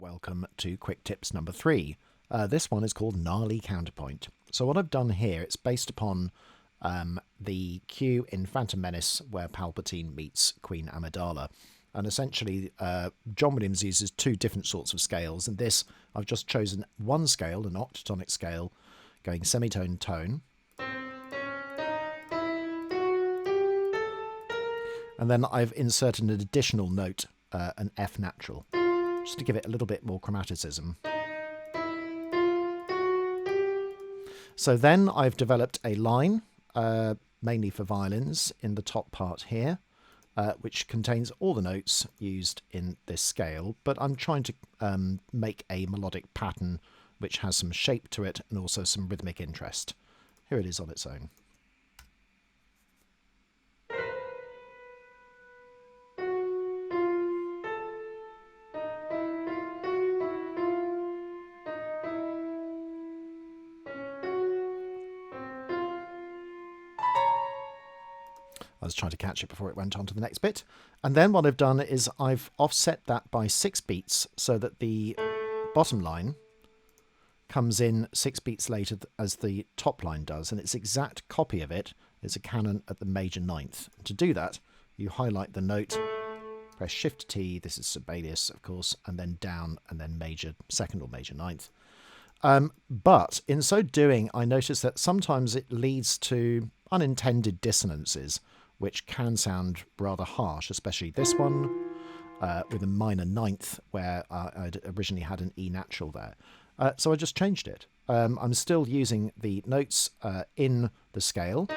Welcome to Quick Tips number 3. This one is called Gnarly Counterpoint. So what I've done here, it's based upon the cue in Phantom Menace where Palpatine meets Queen Amidala. And essentially, John Williams uses two different sorts of scales. And this, I've just chosen one scale, an octatonic scale, going semitone tone. And then I've inserted an additional note, an F natural, just to give it a little bit more chromaticism. So then I've developed a line, mainly for violins, in the top part here, which contains all the notes used in this scale, but I'm trying to make a melodic pattern which has some shape to it and also some rhythmic interest. Here it is on its own. I was trying to catch it before it went on to the next bit. And then what I've done is I've offset that by 6 beats so that the bottom line comes in 6 beats later as the top line does. And its exact copy of it is a canon at the major ninth. To do that, you highlight the note, press Shift T, this is Sibelius, of course, and then down and then major second or major ninth. But in so doing, I notice that sometimes it leads to unintended dissonances, which can sound rather harsh, especially this one with a minor ninth where I'd originally had an E natural there. So I just changed it. I'm still using the notes in the scale,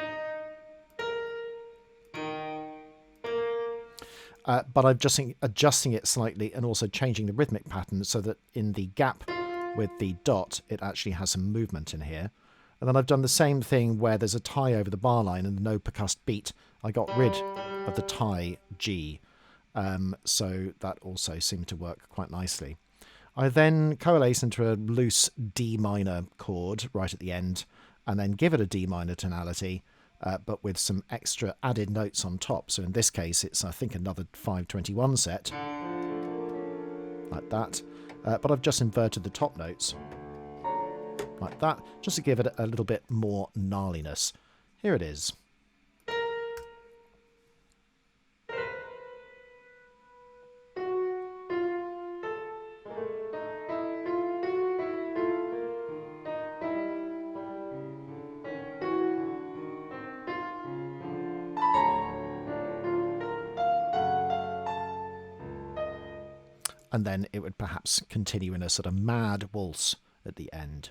but I'm just adjusting it slightly and also changing the rhythmic pattern so that in the gap with the dot, it actually has some movement in here. And then I've done the same thing where there's a tie over the bar line and no percussed beat. I got rid of the tie G, so that also seemed to work quite nicely. I then coalesce into a loose D minor chord right at the end, and then give it a D minor tonality, but with some extra added notes on top. So in this case, it's, I think, another 521 set, like that. But I've just inverted the top notes, like that, just to give it a little bit more gnarliness. Here it is. And then it would perhaps continue in a sort of mad waltz at the end.